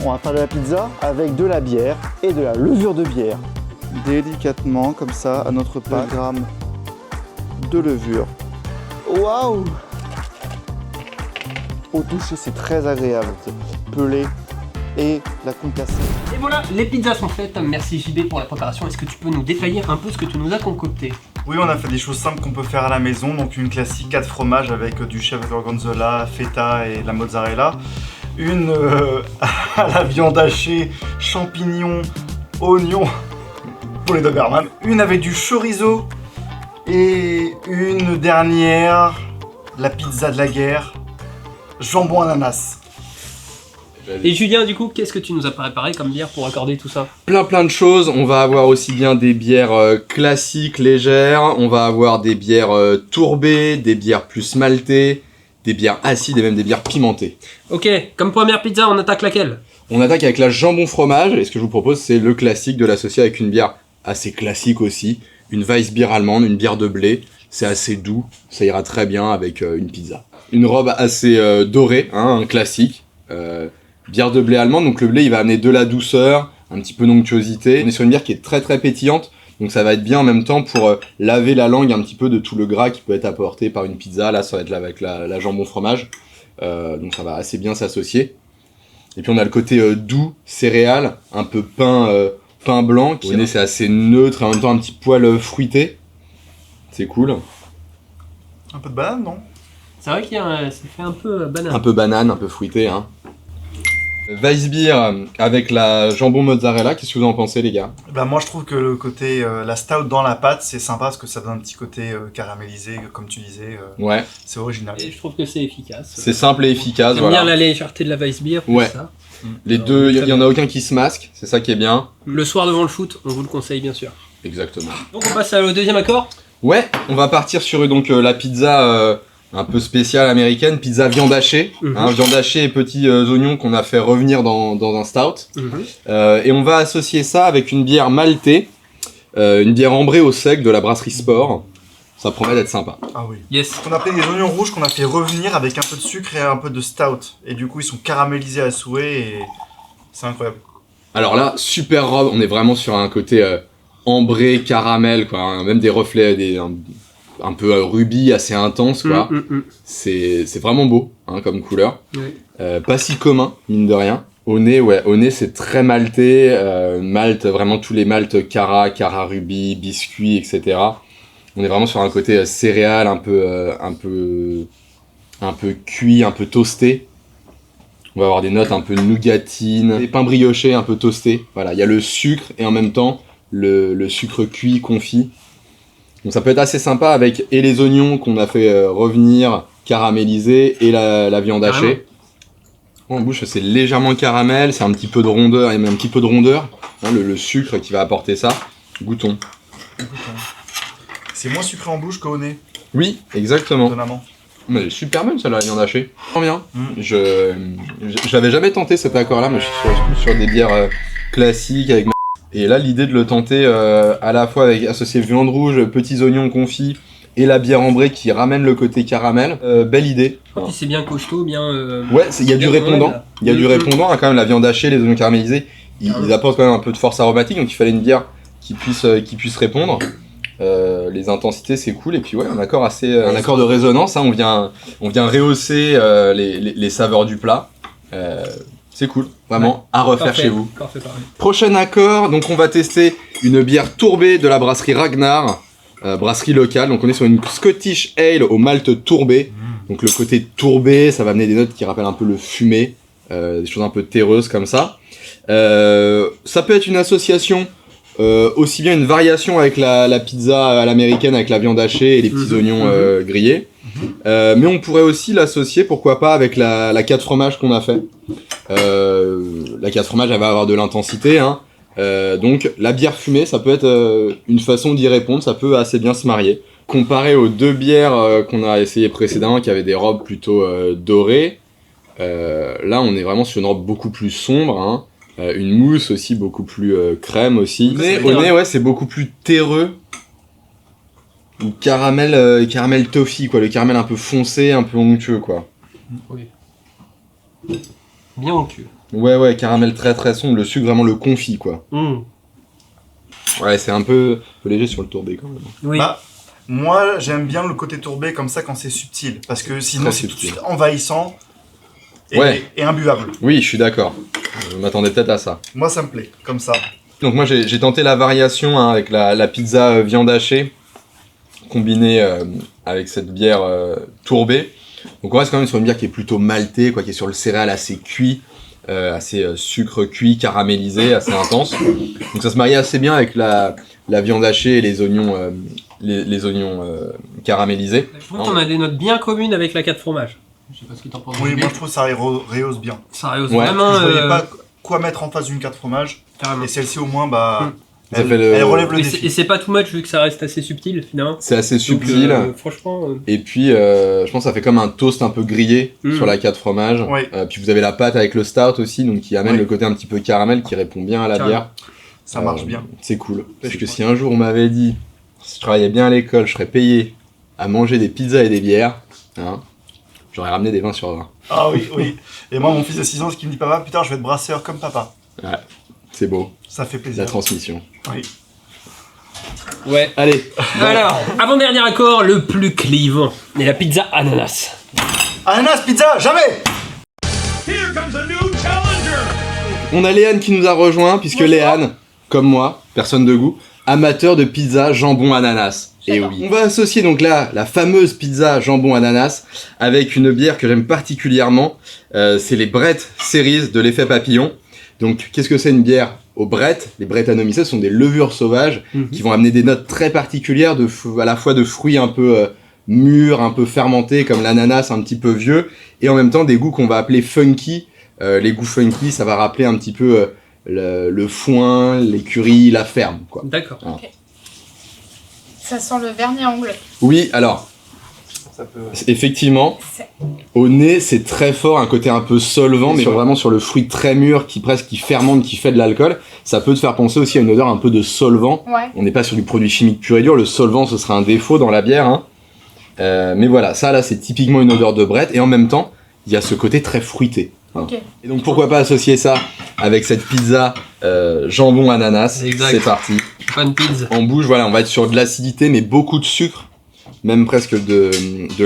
on va faire de la pizza avec de la bière et de la levure de bière. Délicatement, comme ça, à notre pâte, 2 grammes de levure. Waouh! Au toucher, c'est très agréable. C'est pelé et la concassée. Et voilà, les pizzas sont faites. Merci JB pour la préparation. Est-ce que tu peux nous détailler un peu ce que tu nous as concocté? Oui, on a fait des choses simples qu'on peut faire à la maison. Donc une classique 4 fromages avec du chèvre gorgonzola, feta et de la mozzarella. Une à la viande hachée, champignons, oignons pour les Doberman. Une avec du chorizo et une dernière, la pizza de la guerre, jambon ananas. Et Julien, du coup, qu'est-ce que tu nous as préparé comme bière pour accorder tout ça? Plein de choses, on va avoir aussi bien des bières classiques, légères, on va avoir des bières tourbées, des bières plus maltées, des bières acides et même des bières pimentées. Ok, comme première pizza, on attaque laquelle? On attaque avec la jambon fromage, et ce que je vous propose c'est le classique de l'associer avec une bière assez classique aussi, une Weissbier allemande, une bière de blé, c'est assez doux, ça ira très bien avec une pizza. Une robe assez dorée, hein, un classique. Bière de blé allemande, donc le blé il va amener de la douceur, un petit peu d'onctuosité. On est sur une bière qui est très pétillante, donc ça va être bien en même temps pour laver la langue un petit peu de tout le gras qui peut être apporté par une pizza. Là ça va être là avec la jambon fromage, donc ça va assez bien s'associer. Et puis on a le côté doux, céréales, un peu pain blanc, qui c'est assez neutre et en même temps un petit poil fruité. C'est cool. Un peu de banane, non? C'est vrai qu'il y a ça fait un peu banane. Un peu banane, un peu fruité, hein. Weissbier avec la jambon mozzarella, qu'est-ce que vous en pensez les gars? Bah moi je trouve que le côté, la stout dans la pâte c'est sympa parce que ça donne un petit côté caramélisé comme tu disais, Ouais. c'est original. Et je trouve que c'est efficace. C'est simple et efficace, J'aime bien la légèreté de la Weissbier. Ouais. Ça. Les Alors, deux, il très y en bien. a aucun qui se masque, c'est ça qui est bien. Le soir devant le foot, on vous le conseille bien sûr. Exactement. Donc on passe au deuxième accord. Ouais, on va partir sur donc la pizza un peu spéciale américaine, pizza viande hachée, hein, viande hachée et petits oignons qu'on a fait revenir dans un stout. Et on va associer ça avec une bière maltée, une bière ambrée au sec de la brasserie Sport. Ça promet d'être sympa. Ah oui. Yes. On a pris des oignons rouges qu'on a fait revenir avec un peu de sucre et un peu de stout. Et du coup ils sont caramélisés à souhait et c'est incroyable. Alors là, super robe, on est vraiment sur un côté ambré, caramel, quoi, hein, même des reflets, un peu rubis, assez intense, quoi. C'est vraiment beau, hein, comme couleur. Oui. Pas si commun, mine de rien. Au nez c'est très maltais, malt, vraiment tous les maltes cara rubis, biscuits, etc. On est vraiment sur un côté céréales, un peu cuit, un peu toasté. On va avoir des notes un peu nougatines, des pains briochés un peu toastés. Voilà, il y a le sucre et en même temps le sucre cuit, confit. Donc ça peut être assez sympa avec et les oignons qu'on a fait revenir caramélisés et la viande hachée. En bouche c'est légèrement caramel, c'est un petit peu de rondeur, et même un petit peu de rondeur, hein, le sucre qui va apporter ça. Goûtons. C'est moins sucré en bouche qu'au nez, Oui, exactement. étonnamment. Mais elle est super bonne celle-là, la viande hachée. Trop bien. Je l'avais jamais tenté cet accord-là, mais je suis sur des bières classiques avec ma... Et là, l'idée de le tenter à la fois avec associé viande rouge, petits oignons confits et la bière ambrée qui ramène le côté caramel, belle idée. En plus c'est bien costaud, bien. Ouais, il y a du bien répondant. là. Il y a du répondant, hein, quand même, la viande hachée, les oignons caramélisés, ils apportent quand même un peu de force aromatique, donc il fallait une bière qui puisse répondre. Les intensités c'est cool, et puis ouais, un accord de résonance, hein, on vient rehausser les saveurs du plat. C'est cool, vraiment à refaire Parfait. chez vous. Parfait. Prochain accord, donc on va tester une bière tourbée de la brasserie Ragnar, brasserie locale. Donc on est sur une Scottish Ale au malt tourbé. Donc le côté tourbé, ça va amener des notes qui rappellent un peu le fumé, des choses un peu terreuses comme ça. Ça peut être une association, aussi bien une variation avec la pizza à l'américaine avec la viande hachée et les petits oignons grillés. Mais on pourrait aussi l'associer, pourquoi pas, avec la 4 fromages qu'on a fait. La 4 fromages, elle va avoir de l'intensité, hein. Donc la bière fumée, ça peut être une façon d'y répondre, ça peut assez bien se marier. Comparé aux deux bières qu'on a essayé précédemment, qui avaient des robes plutôt dorées, là on est vraiment sur une robe beaucoup plus sombre, hein. Une mousse aussi beaucoup plus crème aussi. Mais au nez, ouais, c'est beaucoup plus terreux. Ou caramel toffee, quoi, le caramel un peu foncé, un peu onctueux, quoi. Oui. Bien onctueux. Ouais, caramel très très sombre, le sucre vraiment le confit quoi. Ouais, c'est un peu léger sur le tourbé quand même. Oui. Bah, moi, j'aime bien le côté tourbé comme ça quand c'est subtil, parce que sinon Très c'est tout de subtil. suite envahissant et, Ouais. et imbuvable. Oui, je suis d'accord. Je m'attendais peut-être à ça. Moi, ça me plaît, comme ça. Donc moi j'ai tenté la variation hein, avec la pizza viande hachée combinée avec cette bière tourbée. Donc on reste quand même sur une bière qui est plutôt maltée, quoi, qui est sur le céréal assez cuit, assez sucre cuit, caramélisé, assez intense. Donc ça se marie assez bien avec la viande hachée et les oignons, les oignons caramélisés. Je trouve qu'on a des notes bien communes avec la 4 fromages. Je sais pas ce que t'en penses. Oui, JB. moi je trouve ça rehausse bien. Ça rehausse Ouais. vraiment. Je voyais pas quoi mettre en face d'une 4 fromages, carrément. et celle-ci au moins, bah, Ça elle, fait le- elle relève le Et défi. c'est pas too much vu que ça reste assez subtil finalement. C'est assez Donc, subtil. franchement. Et puis je pense que ça fait comme un toast un peu grillé sur la 4 fromages. Ouais. Puis vous avez la pâte avec le stout aussi, donc qui amène Ouais. le côté un petit peu caramel qui répond bien à la Carrément. bière. Ça marche bien. C'est cool. Parce que si un jour on m'avait dit, si je travaillais bien à l'école, je serais payé à manger des pizzas et des bières, hein, j'aurais ramené des 20 sur 20. Ah oui, oui. Et moi, mon fils de 6 ans, ce qui me dit papa, putain, je vais être brasseur comme papa. C'est beau, Ça fait la plaisir. transmission. Oui. Ouais. Allez, Alors, avant-dernier accord, le plus clivant. Et la pizza ananas. Ananas, pizza, jamais! on a Léane qui nous a rejoint, puisque Léane, comme moi, personne de goût, amateur de pizza jambon ananas. Et J'adore. oui. On va associer donc là la fameuse pizza jambon ananas avec une bière que j'aime particulièrement. C'est les Brett Series de l'effet papillon. Donc qu'est-ce que c'est une bière au Brett? Les Brettanomyces sont des levures sauvages qui vont amener des notes très particulières à la fois de fruits un peu mûrs, un peu fermentés comme l'ananas un petit peu vieux, et en même temps des goûts qu'on va appeler funky. Les goûts funky, ça va rappeler un petit peu le foin, l'écurie, la ferme, quoi. D'accord. Ça sent le vernis à ongles. Oui, alors, Ça peut... effectivement, C'est- au nez, c'est très fort, un côté un peu solvant, mais vraiment sur le fruit très mûr, qui fermente, qui fait de l'alcool. Ça peut te faire penser aussi à une odeur un peu de solvant. Ouais. On n'est pas sur du produit chimique pur et dur, le solvant, ce sera un défaut dans la bière, hein. Mais voilà, ça là, c'est typiquement une odeur de Brett, et en même temps, il y a ce côté très fruité. Hein. Ok. Et donc pourquoi pas associer ça avec cette pizza jambon ananas. Exact. C'est parti. Fun pizza. En bouche, voilà, on va être sur de l'acidité, mais beaucoup de sucre, même presque de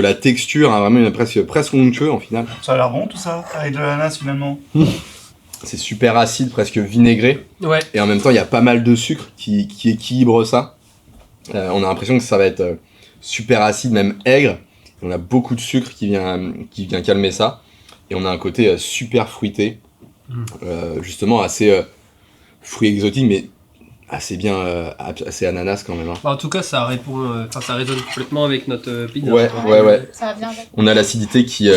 la texture, hein, vraiment presque onctueux en final. Ça a l'air bon tout ça, avec de l'ananas finalement. C'est super acide, presque vinaigré, Ouais. et en même temps il y a pas mal de sucre qui équilibre ça. On a l'impression que ça va être super acide, même aigre. On a beaucoup de sucre qui vient calmer ça, et on a un côté super fruité, justement assez fruit exotique, mais assez bien, assez ananas quand même. Hein. Bah, en tout cas, ça répond, ça résonne complètement avec notre pizza. Ouais. Ça va bien avec. On a l'acidité qui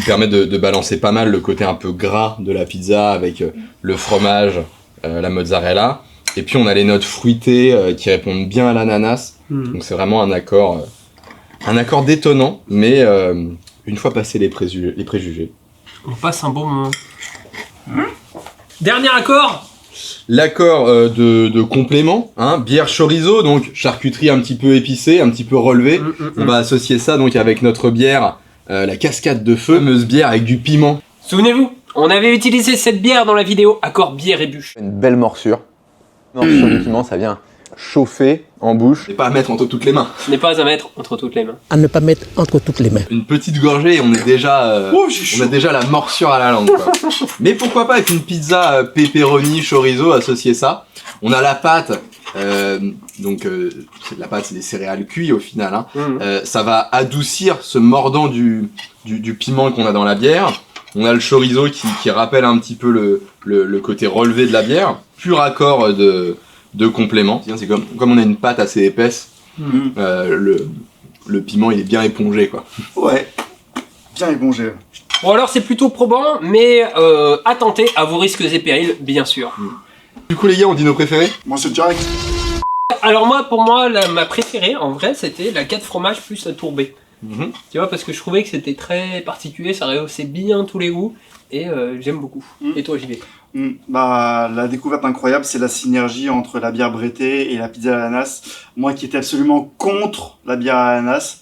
permet de balancer pas mal le côté un peu gras de la pizza avec le fromage, la mozzarella. Et puis on a les notes fruitées qui répondent bien à l'ananas. Donc c'est vraiment un accord détonnant, mais une fois passé les préjugés. On passe un bon moment. Dernier accord. L'accord de complément, hein, bière chorizo, donc charcuterie un petit peu épicée, un petit peu relevée. On va associer ça donc avec notre bière, la cascade de feu, fameuse bière avec du piment. Souvenez-vous, on avait utilisé cette bière dans la vidéo accord bière et bûche. Une belle morsure. Du piment, ça vient chauffer en bouche. Et pas à mettre entre toutes les mains. Ce n'est pas à mettre entre toutes les mains. à ne pas mettre entre toutes les mains. Une petite gorgée et on est déjà, Oh, j'ai chaud. on a déjà la morsure à la langue. Quoi. Mais pourquoi pas avec une pizza pepperoni chorizo associer ça. On a la pâte. Donc c'est de la pâte, c'est des céréales cuites au final. Hein. Ça va adoucir ce mordant du piment qu'on a dans la bière. On a le chorizo qui rappelle un petit peu le côté relevé de la bière. Pur accord de complément. C'est comme on a une pâte assez épaisse, le piment il est bien épongé quoi. Ouais. Bien épongé. Bon alors c'est plutôt probant, mais à tenter, à vos risques et périls, bien sûr. Du coup les gars, on dit nos préférés. Moi c'est direct. Alors moi, pour moi, ma préférée, en vrai, c'était la 4 fromages plus la tourbée. Tu vois, parce que je trouvais que c'était très particulier, ça rehaussait bien tous les goûts, et j'aime beaucoup. Et toi, JB? Bah, la découverte incroyable, c'est la synergie entre la bière brettée et la pizza à l'ananas. Moi qui étais absolument contre la bière à l'ananas,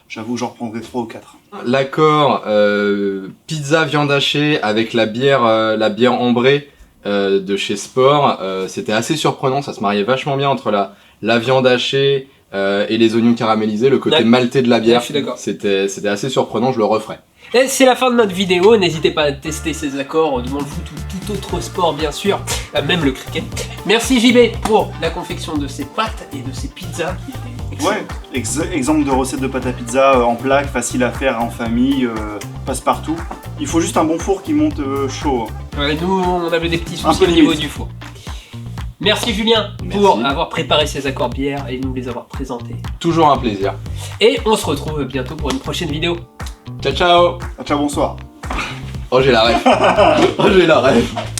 j'avoue que j'en reprendrai 3 ou 4. L'accord pizza viande hachée avec la bière ambrée de chez Sport, c'était assez surprenant, ça se mariait vachement bien entre la viande hachée et les oignons caramélisés, le côté maltais de la bière. Je suis d'accord. C'était assez surprenant, je le referais. Et c'est la fin de notre vidéo, n'hésitez pas à tester ces accords devant le foot ou tout autre sport bien sûr, même le cricket. Merci JB pour la confection de ces pâtes et de ces pizzas qui étaient excellentes. Ouais, exemple de recette de pâte à pizza en plaque, facile à faire en famille, passe partout. Il faut juste un bon four qui monte chaud. Ouais, nous on avait des petits Un soucis peu au niveau limite. du four. Merci Julien pour avoir préparé ces accords bières et nous les avoir présentés. Toujours un plaisir. Et on se retrouve bientôt pour une prochaine vidéo. Ciao ciao. Ciao, bonsoir. Oh j'ai la ref. Oh j'ai la ref.